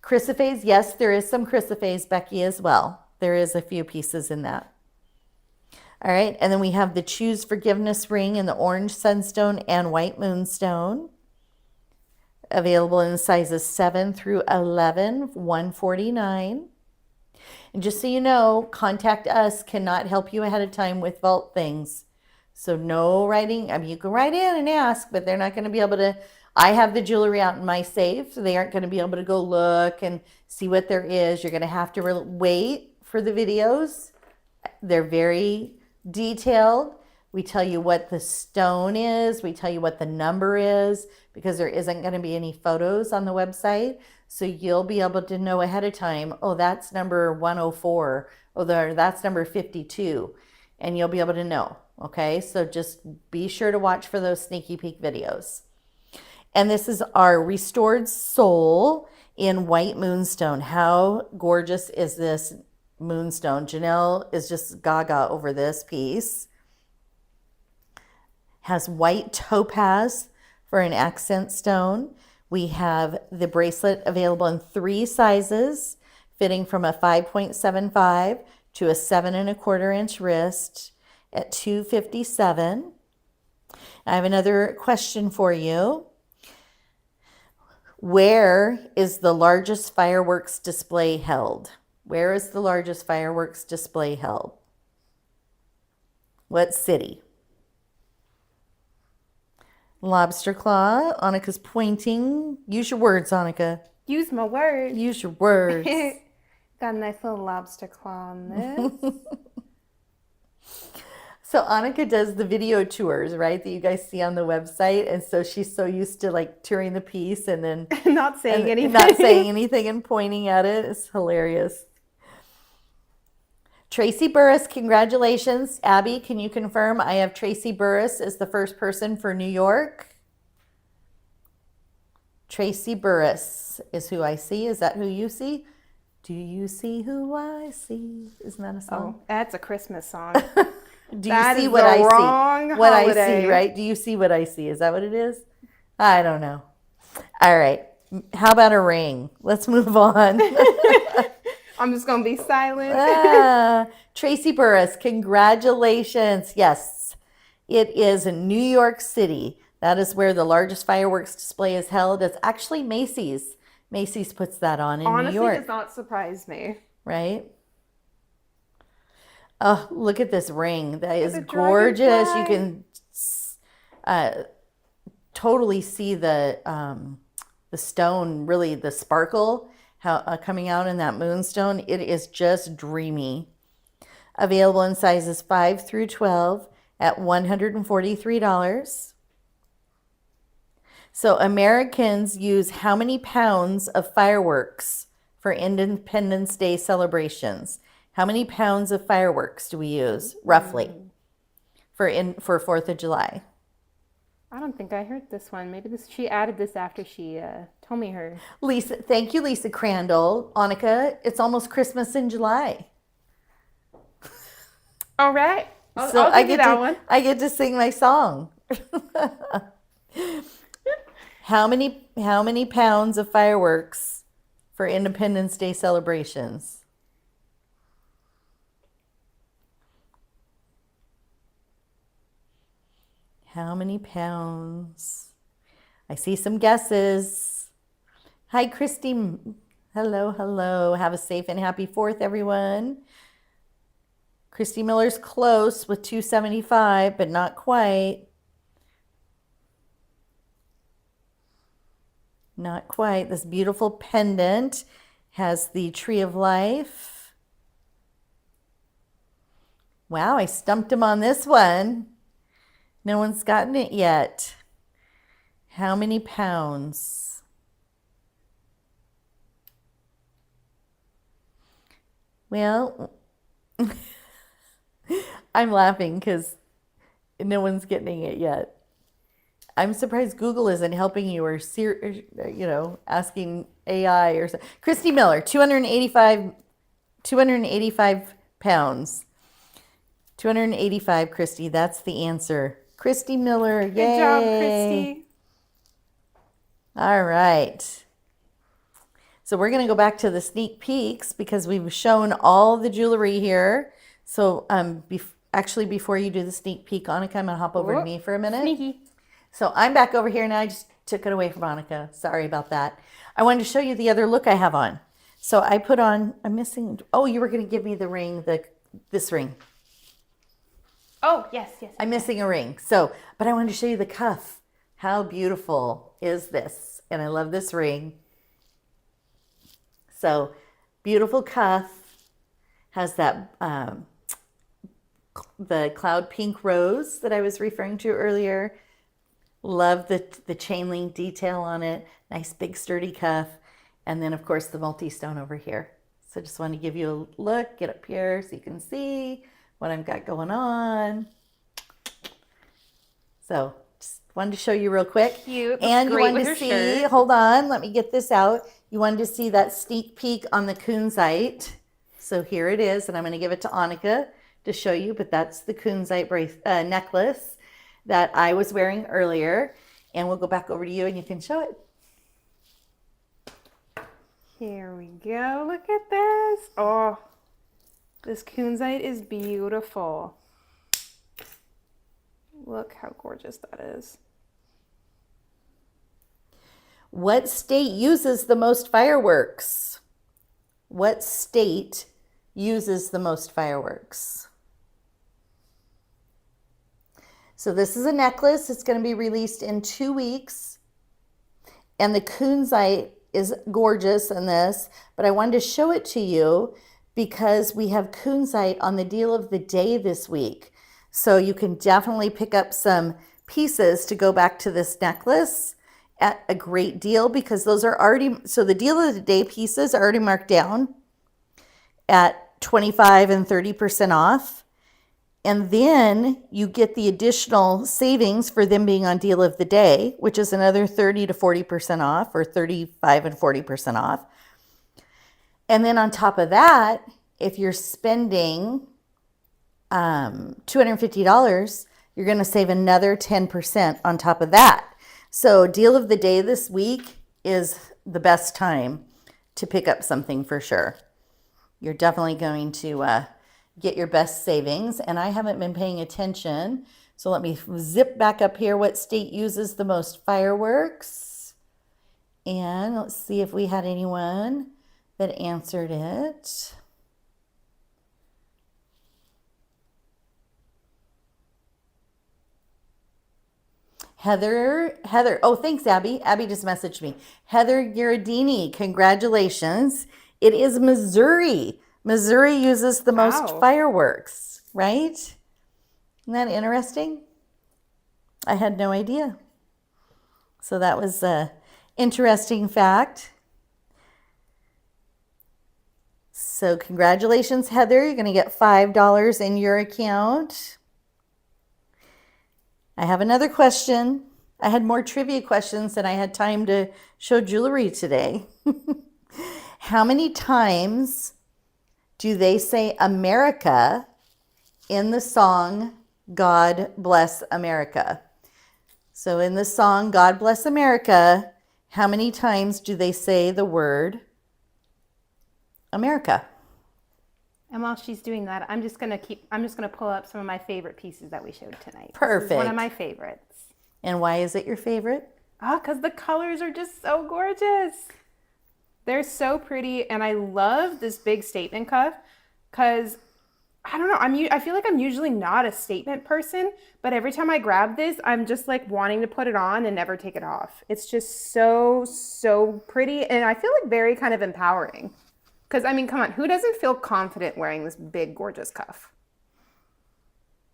Chrysoprase, yes, there is some chrysoprase, Becky, as well. There is a few pieces in that. All right, and then we have the Choose Forgiveness ring in the orange sunstone and white moonstone. Available in sizes 7 through 11, $149. And just so you know, Contact Us cannot help you ahead of time with vault things. So no writing. I mean, you can write in and ask, but they're not going to be able to. I have the jewelry out in my safe, so they aren't going to be able to go look and see what there is. You're going to have to wait for the videos. They're very detailed. We tell you what the stone is. We tell you what the number is because there isn't going to be any photos on the website. So you'll be able to know ahead of time, oh, that's number 104. Oh, that's number 52. And you'll be able to know. Okay, so just be sure to watch for those sneaky peek videos. And this is our Restored Soul in white moonstone. How gorgeous is this moonstone? Janyl is just gaga over this piece. Has white topaz for an accent stone. We have the bracelet available in 3 sizes, fitting from a 5.75 to a 7.25-inch wrist at $257. I have another question for you. Where is the largest fireworks display held? Where is the largest fireworks display held? What city? Lobster claw. Annika's pointing. Use your words, Annika. Use my words. Use your words. Got a nice little lobster claw on this. So Annika does the video tours, right, that you guys see on the website. And so she's so used to like touring the piece and then Not saying anything. not saying anything and pointing at it. It's hilarious. Tracy Burris, congratulations. Abby, can you confirm I have Tracy Burris as the first person for New York? Tracy Burris is who I see. Is that who you see? Do you see who I see? Isn't that a song? Oh, that's a Christmas song. Do you see what I see? Wrong What I holiday. see, right? Do you see what I see? Is that what it is? I don't know. All right. How about a ring? Let's move on. I'm just going to be silent. Tracy Burris, congratulations. Yes, it is in New York City. That is where the largest fireworks display is held. It's actually Macy's. Macy's puts that on in Honestly, New York. does not surprise me. Right? Oh, look at this ring. That is the gorgeous. You dragonfly. can totally see the stone, really the sparkle coming out in that moonstone. It is just dreamy. Available in sizes 5 through 12 at $143. So Americans use how many pounds of fireworks for Independence Day celebrations? How many pounds of fireworks do we use, roughly, for 4th of July? I don't think I heard this one. Maybe she added this after she told me her. Lisa, thank you, Lisa Crandall. Annika, it's almost Christmas in July. All right. I'll give you that one. I get to sing my song. How many pounds of fireworks for Independence Day celebrations? How many pounds? I see some guesses. Hi, Christy. Hello, hello. Have a safe and happy 4th, everyone. Christy Miller's close with 275, but not quite. Not quite. This beautiful pendant has the Tree of Life. Wow, I stumped him on this one. No one's gotten it yet. How many pounds? Well, I'm laughing because no one's getting it yet. I'm surprised Google isn't helping you or asking AI or something. Christy Miller, 285 pounds. 285, Christy. That's the answer. Christy Miller, yay. Good job, Christy. All right. So we're going to go back to the sneak peeks because we've shown all the jewelry here. So actually, before you do the sneak peek, Annika, I'm going to hop over to me for a minute. Sneaky. So I'm back over here now. I just took it away from Annika. Sorry about that. I wanted to show you the other look I have on. So I put on, I'm missing, oh, you were going to give me the ring, this ring. Oh, yes. I'm missing a ring. So, but I wanted to show you the cuff. How beautiful is this? And I love this ring. So, beautiful cuff. Has that, the cloud pink rose that I was referring to earlier. Love the chain link detail on it. Nice big sturdy cuff. And then, of course, the multi-stone over here. So just wanted to give you a look. Get up here so you can see what I've got going on. So just Wanted to show you real quick. Cute. Looks And you great wanted with to her see, shirt. hold on, let me get this out. You wanted to see that sneak peek on the kunzite. So here it is, and I'm going to give it to Annika to show you, but that's the kunzite necklace that I was wearing earlier. And we'll go back over to you and you can show it. Here we go. Look at this. Oh, this kunzite is beautiful. Look how gorgeous that is. What state uses the most fireworks? What state uses the most fireworks? So this is a necklace. It's going to be released in 2 weeks. And the kunzite is gorgeous in this, but I wanted to show it to you because we have kunzite on the deal of the day this week. So you can definitely pick up some pieces to go back to this necklace at a great deal because those are already, so the deal of the day pieces are already marked down at 25 and 30% off. And then you get the additional savings for them being on deal of the day, which is another 30 to 40% off or 35 and 40% off. And then on top of that, if you're spending $250, you're going to save another 10% on top of that. So deal of the day this week is the best time to pick up something for sure. You're definitely going to get your best savings. And I haven't been paying attention. So let me zip back up here. What state uses the most fireworks? And let's see if we had anyone that answered it. Heather, oh, thanks, Abby. Abby just messaged me. Heather Giardini, congratulations. It is Missouri. Missouri uses the most fireworks, right? Isn't that interesting? I had no idea. So that was an interesting fact. So congratulations, Heather. You're going to get $5 in your account. I have another question. I had more trivia questions than I had time to show jewelry today. How many times do they say America in the song God Bless America? So in the song God Bless America, how many times do they say the word America? And while she's doing that, I'm just gonna pull up some of my favorite pieces that we showed tonight. Perfect. This is one of my favorites. And why is it your favorite? Oh, because the colors are just so gorgeous. They're so pretty, and I love this big statement cuff because I don't know. I feel like I'm usually not a statement person, but every time I grab this, I'm just like wanting to put it on and never take it off. It's just so pretty, and I feel like very kind of empowering. Because, I mean, come on, who doesn't feel confident wearing this big, gorgeous cuff?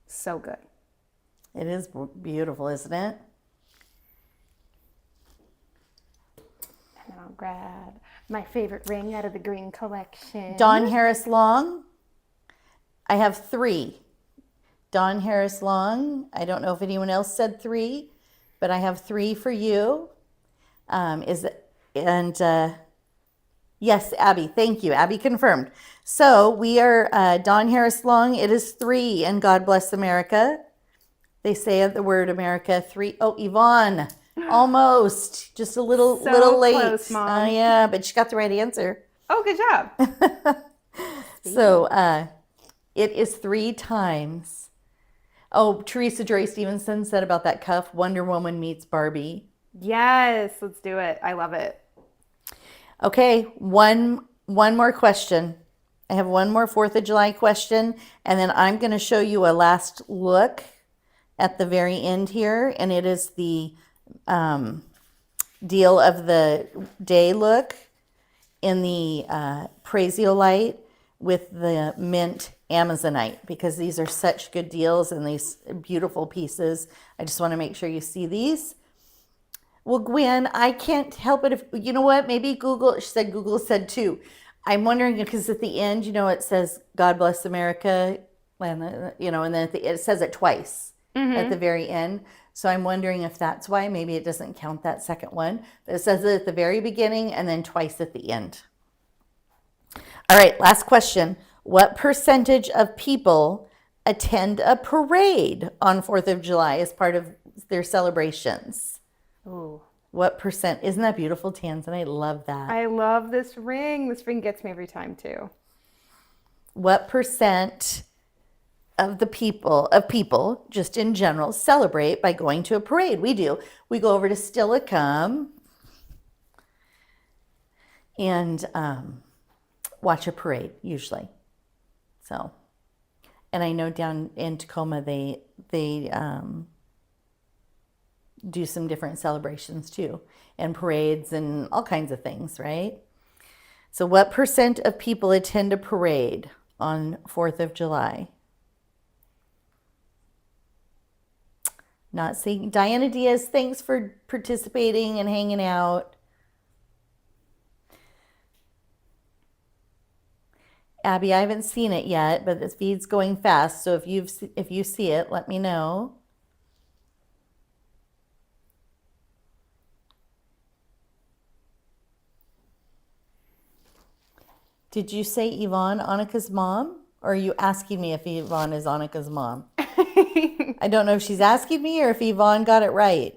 So good. It is beautiful, isn't it? And then I'll grab my favorite ring out of the green collection. Dawn Harris Long. I have 3. Dawn Harris Long. I don't know if anyone else said 3, but I have 3 for you. Yes, Abby, thank you. Abby confirmed. So we are Dawn Harris Long. It is 3 and God Bless America. They say the word America 3. Oh, Yvonne, almost. Just a little late. Close, Mom. Yeah, but she got the right answer. Oh, good job. So it is 3 times. Oh, Teresa Joy Stevenson said about that cuff, Wonder Woman meets Barbie. Yes, let's do it. I love it. Okay, one more question. I have one more 4th of July question, and then I'm going to show you a last look at the very end here, and it is the deal of the day look in the Praisiolite with the mint Amazonite, because these are such good deals and these beautiful pieces. I just want to make sure you see these. Well, Gwen, I can't help it if, you know what, maybe Google said too. I'm wondering because at the end, it says God Bless America, and, and then it says it twice. at the very end. So I'm wondering if that's why maybe it doesn't count that second one. But it says it at the very beginning and then twice at the end. All right, last question. What percentage of people attend a parade on 4th of July as part of their celebrations? Ooh. What percent? Isn't that beautiful, Tanzanite? I love that. I love this ring. This ring gets me every time too. What percent of people just in general celebrate by going to a parade? We do. We go over to Stillicum and watch a parade usually. So, and I know down in Tacoma they do some different celebrations too, and parades and all kinds of things, right? So what percent of people attend a parade on 4th of July? Not seeing. Diana Diaz, thanks for participating and hanging out. Abby, I haven't seen it yet, but this feed's going fast. So if you see it, let me know. Did you say Yvonne, Annika's mom? Or are you asking me if Yvonne is Annika's mom? I don't know if she's asking me or if Yvonne got it right.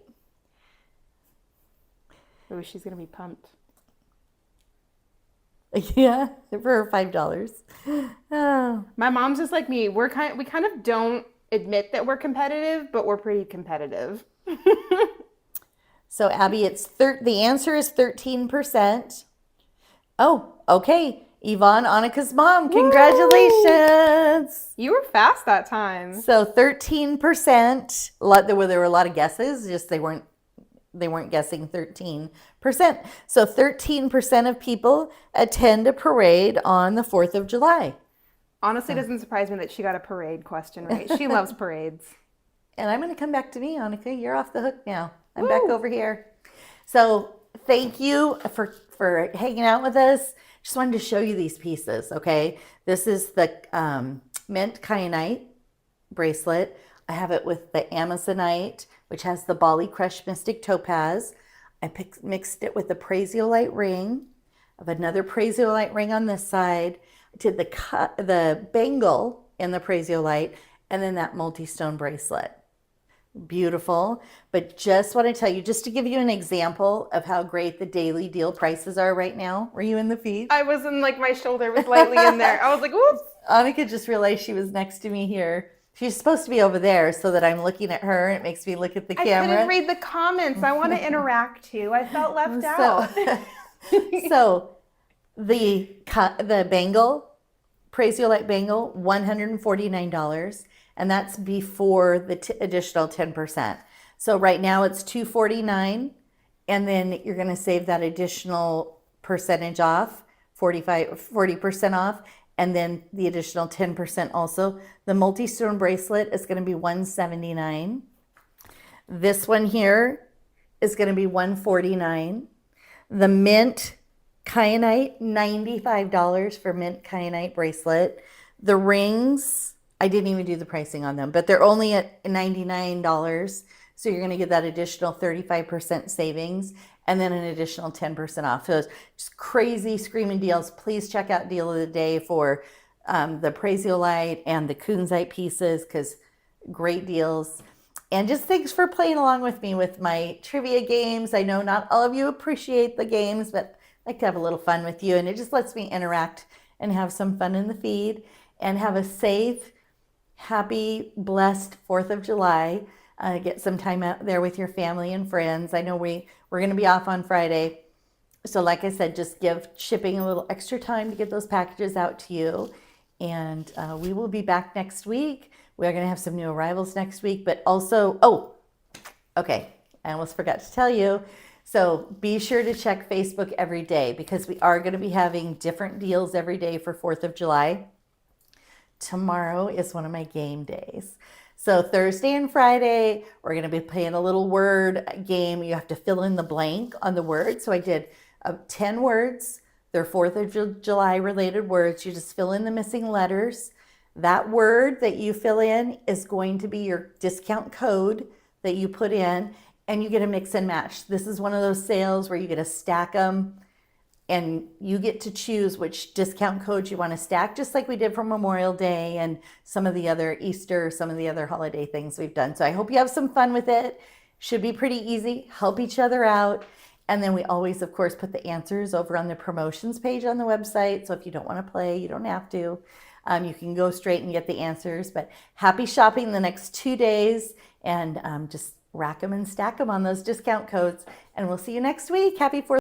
Oh, she's going to be pumped. Yeah, for her $5. Oh. My mom's just like me. We kind of don't admit that we're competitive, but we're pretty competitive. So Abby, the answer is 13%. Oh, okay. Yvonne, Annika's mom, congratulations. You were fast that time. So 13%. There were a lot of guesses, just they weren't guessing 13%. So 13% of people attend a parade on the 4th of July. Honestly, it doesn't surprise me that she got a parade question right. She loves parades. And I'm going to come back to me, Annika. You're off the hook now. I'm back over here. So thank you for hanging out with us. Just wanted to show you these pieces, okay? This is the mint kyanite bracelet. I have it with the amazonite, which has the Bali crushed mystic topaz. I mixed it with the praisiolite ring. I have another praisiolite ring on this side. I did the bangle in the praisiolite, and then that multi-stone bracelet. Beautiful. But just want to tell you, just to give you an example of how great the daily deal prices are right now. Were you in the feed? I was in, like, my shoulder was lightly in there. I was like, oops. Annika just realized she was next to me here. She's supposed to be over there so that I'm looking at her. It makes me look at the camera. I couldn't read the comments. I want to interact too. I felt left out. So the bangle, praisiolite bangle, $149. And that's before the additional 10%. So right now it's $249, and then you're going to save that additional percentage off, 40% off, and then the additional 10% also. The multi-stone bracelet is going to be $179. This one here is going to be $149. The mint kyanite, $95 for mint kyanite bracelet. The rings, I didn't even do the pricing on them, but they're only at $99. So you're going to get that additional 35% savings and then an additional 10% off. So it's just crazy screaming deals. Please check out Deal of the Day for the praisiolite and the kunzite pieces, because great deals. And just thanks for playing along with me with my trivia games. I know not all of you appreciate the games, but I like to have a little fun with you. And it just lets me interact and have some fun in the feed and have a safe, happy, blessed 4th of July. Get some time out there with your family and friends. I know we're going to be off on Friday. So like I said, just give shipping a little extra time to get those packages out to you. And we will be back next week. We're going to have some new arrivals next week, but also, okay, I almost forgot to tell you. So be sure to check Facebook every day, because we are going to be having different deals every day for 4th of July. Tomorrow is one of my game days. So Thursday and Friday, we're going to be playing a little word game. You have to fill in the blank on the word. So I did 10 words. They're 4th of July related words. You just fill in the missing letters. That word that you fill in is going to be your discount code that you put in, and you get a mix and match. This is one of those sales where you get to stack them, and you get to choose which discount codes you want to stack, just like we did for Memorial Day and some of the other Easter, some of the other holiday things we've done. So I hope you have some fun with it. Should be pretty easy. Help each other out. And then we always, of course, put the answers over on the promotions page on the website. So if you don't want to play, you don't have to. You can go straight and get the answers. But happy shopping the next 2 days, and just rack them and stack them on those discount codes. And we'll see you next week. Happy 4th.